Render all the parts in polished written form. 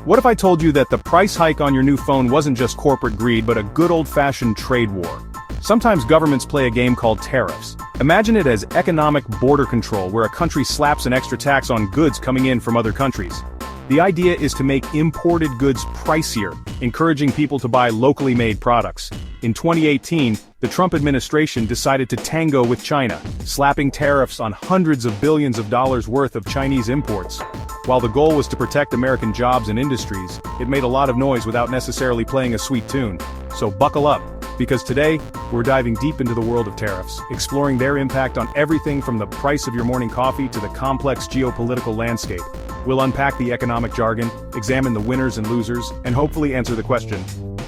What if I told you that the price hike on your new phone wasn't just corporate greed but a good old-fashioned trade war? Sometimes governments play a game called tariffs. Imagine it as economic border control where a country slaps an extra tax on goods coming in from other countries. The idea is to make imported goods pricier, encouraging people to buy locally made products. In 2018, the Trump administration decided to tango with China, slapping tariffs on hundreds of billions of dollars worth of Chinese imports. While the goal was to protect American jobs and industries, it made a lot of noise without necessarily playing a sweet tune. So buckle up, because today, we're diving deep into the world of tariffs, exploring their impact on everything from the price of your morning coffee to the complex geopolitical landscape. We'll unpack the economic jargon, examine the winners and losers, and hopefully answer the question: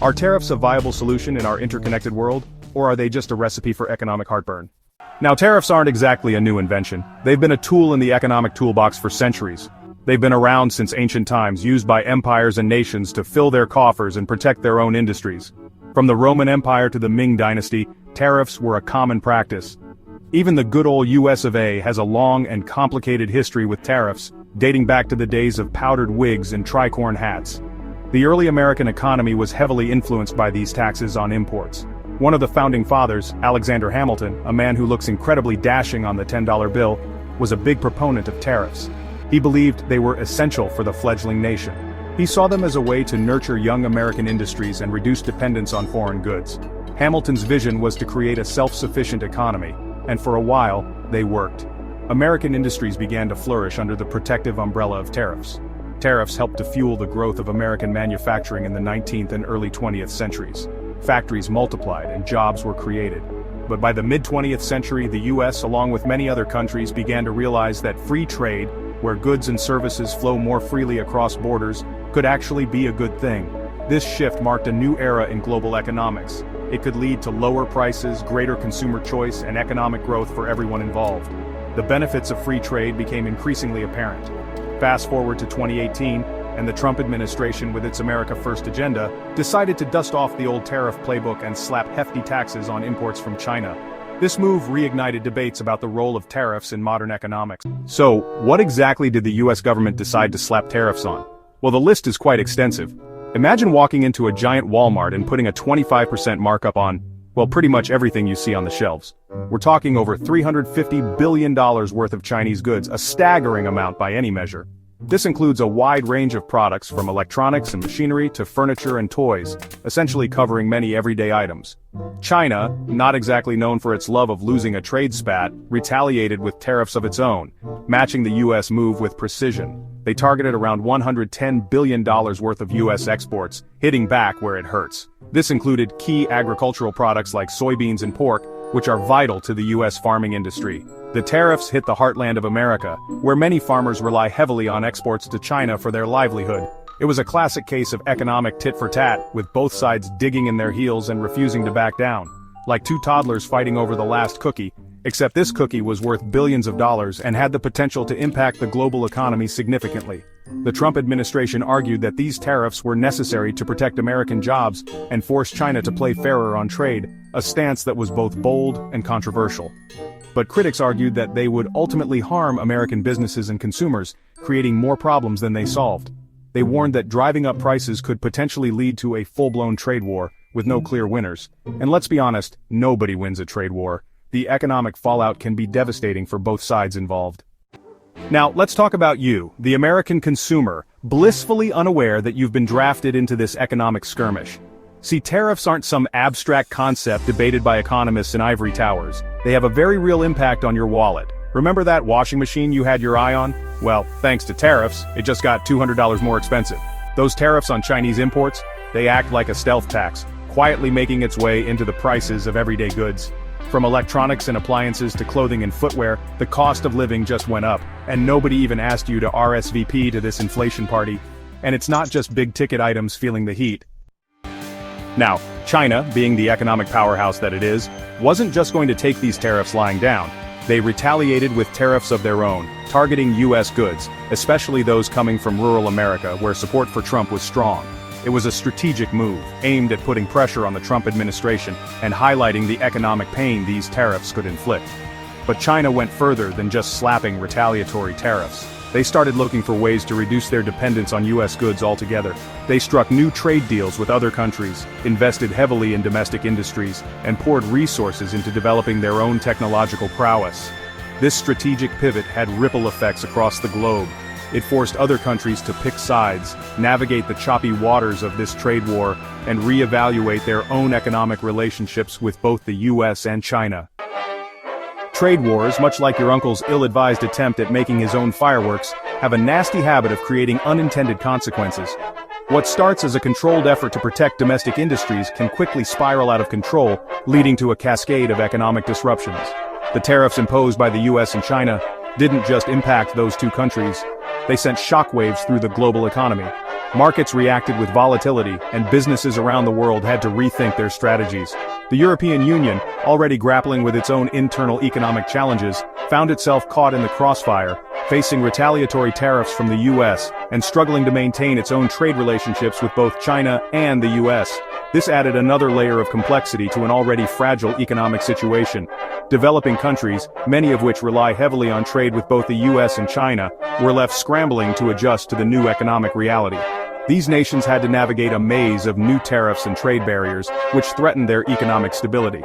are tariffs a viable solution in our interconnected world, or are they just a recipe for economic heartburn? Now, tariffs aren't exactly a new invention. They've been a tool in the economic toolbox for centuries. They've been around since ancient times, used by empires and nations to fill their coffers and protect their own industries. From the Roman Empire to the Ming Dynasty, tariffs were a common practice. Even the good old U.S. has a long and complicated history with tariffs, dating back to the days of powdered wigs and tricorn hats. The early American economy was heavily influenced by these taxes on imports. One of the founding fathers, Alexander Hamilton, a man who looks incredibly dashing on the $10 bill, was a big proponent of tariffs. He believed they were essential for the fledgling nation. He saw them as a way to nurture young American industries and reduce dependence on foreign goods. Hamilton's vision was to create a self-sufficient economy, and for a while, they worked. American industries began to flourish under the protective umbrella of tariffs. Tariffs helped to fuel the growth of American manufacturing in the 19th and early 20th centuries. Factories multiplied and jobs were created. But by the mid-20th century, the U.S., along with many other countries, began to realize that free trade, where goods and services flow more freely across borders, could actually be a good thing. This shift marked a new era in global economics. It could lead to lower prices, greater consumer choice, and economic growth for everyone involved. The benefits of free trade became increasingly apparent. Fast forward to 2018, and the Trump administration, with its America First agenda, decided to dust off the old tariff playbook and slap hefty taxes on imports from China. This move reignited debates about the role of tariffs in modern economics. So, what exactly did the U.S. government decide to slap tariffs on? Well, the list is quite extensive. Imagine walking into a giant Walmart and putting a 25% markup on, well, pretty much everything you see on the shelves. We're talking over $350 billion worth of Chinese goods, a staggering amount by any measure. This includes a wide range of products from electronics and machinery to furniture and toys, essentially covering many everyday items. China, not exactly known for its love of losing a trade spat, retaliated with tariffs of its own, matching the U.S. move with precision. They targeted around $110 billion worth of U.S. exports, hitting back where it hurts. This included key agricultural products like soybeans and pork, which are vital to the U.S. farming industry. The tariffs hit the heartland of America, where many farmers rely heavily on exports to China for their livelihood. It was a classic case of economic tit-for-tat, with both sides digging in their heels and refusing to back down. Like two toddlers fighting over the last cookie, except this cookie was worth billions of dollars and had the potential to impact the global economy significantly. The Trump administration argued that these tariffs were necessary to protect American jobs and force China to play fairer on trade, a stance that was both bold and controversial. But critics argued that they would ultimately harm American businesses and consumers, creating more problems than they solved. They warned that driving up prices could potentially lead to a full-blown trade war, with no clear winners. And let's be honest, nobody wins a trade war. The economic fallout can be devastating for both sides involved. Now, let's talk about you, the American consumer, blissfully unaware that you've been drafted into this economic skirmish. See, tariffs aren't some abstract concept debated by economists in ivory towers. They have a very real impact on your wallet. Remember that washing machine you had your eye on? Well, thanks to tariffs, it just got $200 more expensive. Those tariffs on Chinese imports, they act like a stealth tax, quietly making its way into the prices of everyday goods. From electronics and appliances to clothing and footwear, the cost of living just went up, and nobody even asked you to RSVP to this inflation party. And it's not just big-ticket items feeling the heat. Now, China, being the economic powerhouse that it is, wasn't just going to take these tariffs lying down. They retaliated with tariffs of their own, targeting U.S. goods, especially those coming from rural America, where support for Trump was strong. It was a strategic move, aimed at putting pressure on the Trump administration and highlighting the economic pain these tariffs could inflict. But China went further than just slapping retaliatory tariffs. They started looking for ways to reduce their dependence on U.S. goods altogether. They struck new trade deals with other countries, invested heavily in domestic industries, and poured resources into developing their own technological prowess. This strategic pivot had ripple effects across the globe. It forced other countries to pick sides, navigate the choppy waters of this trade war, and reevaluate their own economic relationships with both the U.S. and China. Trade wars, much like your uncle's ill-advised attempt at making his own fireworks, have a nasty habit of creating unintended consequences. What starts as a controlled effort to protect domestic industries can quickly spiral out of control, leading to a cascade of economic disruptions. The tariffs imposed by the U.S. and China didn't just impact those two countries. They sent shockwaves through the global economy. Markets reacted with volatility, and businesses around the world had to rethink their strategies. The European Union, already grappling with its own internal economic challenges, found itself caught in the crossfire, facing retaliatory tariffs from the U.S. and struggling to maintain its own trade relationships with both China and the U.S. This added another layer of complexity to an already fragile economic situation. Developing countries, many of which rely heavily on trade with both the U.S. and China, were left scrambling to adjust to the new economic reality. These nations had to navigate a maze of new tariffs and trade barriers, which threatened their economic stability.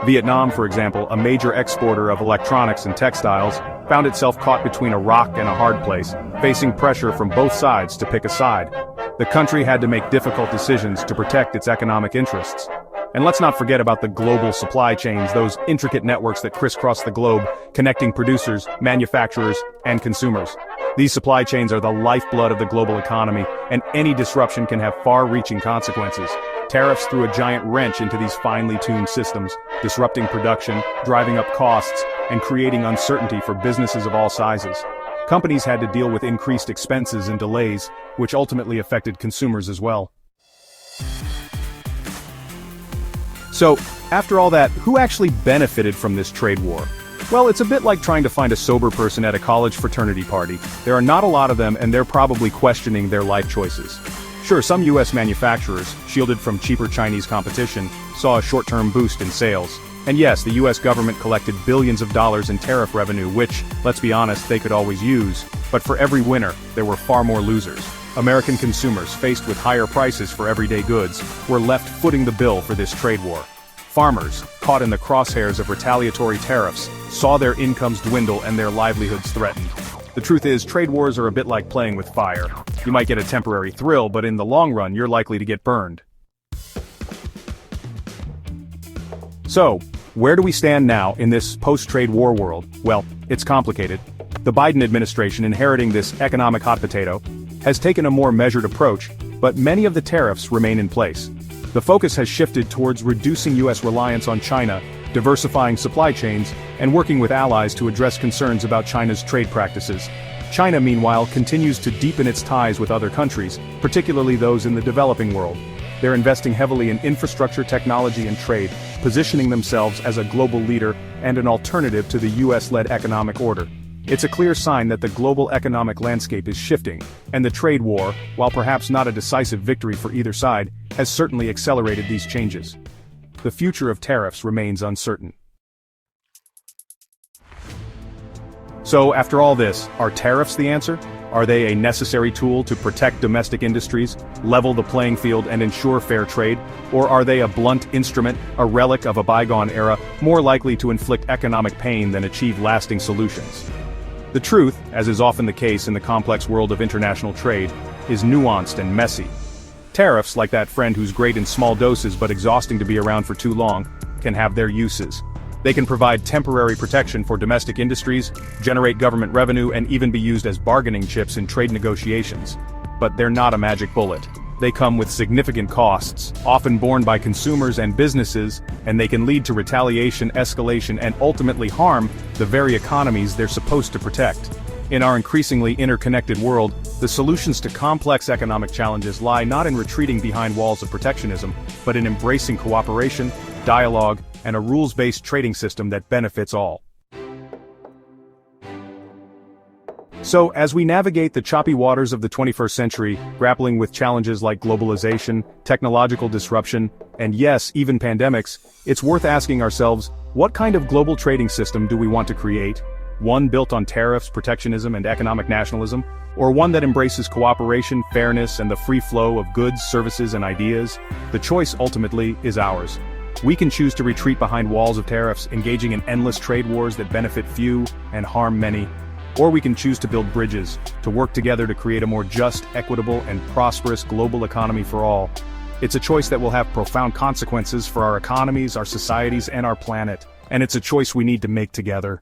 Vietnam, for example, a major exporter of electronics and textiles, found itself caught between a rock and a hard place, facing pressure from both sides to pick a side. The country had to make difficult decisions to protect its economic interests. And let's not forget about the global supply chains, those intricate networks that crisscross the globe, connecting producers, manufacturers, and consumers. These supply chains are the lifeblood of the global economy, and any disruption can have far-reaching consequences. Tariffs threw a giant wrench into these finely tuned systems, disrupting production, driving up costs, and creating uncertainty for businesses of all sizes. Companies had to deal with increased expenses and delays, which ultimately affected consumers as well. So, after all that, who actually benefited from this trade war? Well, it's a bit like trying to find a sober person at a college fraternity party. There are not a lot of them, and they're probably questioning their life choices. Sure, some U.S. manufacturers, shielded from cheaper Chinese competition, saw a short-term boost in sales. And yes, the U.S. government collected billions of dollars in tariff revenue, which, let's be honest, they could always use. But for every winner, there were far more losers. American consumers, faced with higher prices for everyday goods, were left footing the bill for this trade war. Farmers, caught in the crosshairs of retaliatory tariffs, saw their incomes dwindle and their livelihoods threatened. The truth is, trade wars are a bit like playing with fire. You might get a temporary thrill, but in the long run, you're likely to get burned. So, where do we stand now in this post-trade war world? Well, it's complicated. The Biden administration, inheriting this economic hot potato, has taken a more measured approach, but many of the tariffs remain in place. The focus has shifted towards reducing U.S. reliance on China, diversifying supply chains, and working with allies to address concerns about China's trade practices. China, meanwhile, continues to deepen its ties with other countries, particularly those in the developing world. They're investing heavily in infrastructure, technology, and trade, positioning themselves as a global leader and an alternative to the U.S.-led economic order. It's a clear sign that the global economic landscape is shifting, and the trade war, while perhaps not a decisive victory for either side, has certainly accelerated these changes. The future of tariffs remains uncertain. So, after all this, are tariffs the answer? Are they a necessary tool to protect domestic industries, level the playing field, and ensure fair trade? Or are they a blunt instrument, a relic of a bygone era, more likely to inflict economic pain than achieve lasting solutions? The truth, as is often the case in the complex world of international trade, is nuanced and messy. Tariffs, like that friend who's great in small doses but exhausting to be around for too long, can have their uses. They can provide temporary protection for domestic industries, generate government revenue, and even be used as bargaining chips in trade negotiations. But they're not a magic bullet. They come with significant costs, often borne by consumers and businesses, and they can lead to retaliation, escalation, and ultimately harm the very economies they're supposed to protect. In our increasingly interconnected world, the solutions to complex economic challenges lie not in retreating behind walls of protectionism, but in embracing cooperation, dialogue, and a rules-based trading system that benefits all. So, as we navigate the choppy waters of the 21st century, grappling with challenges like globalization, technological disruption, and yes, even pandemics, it's worth asking ourselves, what kind of global trading system do we want to create? One built on tariffs, protectionism, and economic nationalism, or one that embraces cooperation, fairness, and the free flow of goods, services, and ideas? The choice ultimately is ours. We can choose to retreat behind walls of tariffs, engaging in endless trade wars that benefit few and harm many. Or we can choose to build bridges, to work together to create a more just, equitable, and prosperous global economy for all. It's a choice that will have profound consequences for our economies, our societies, and our planet. And it's a choice we need to make together.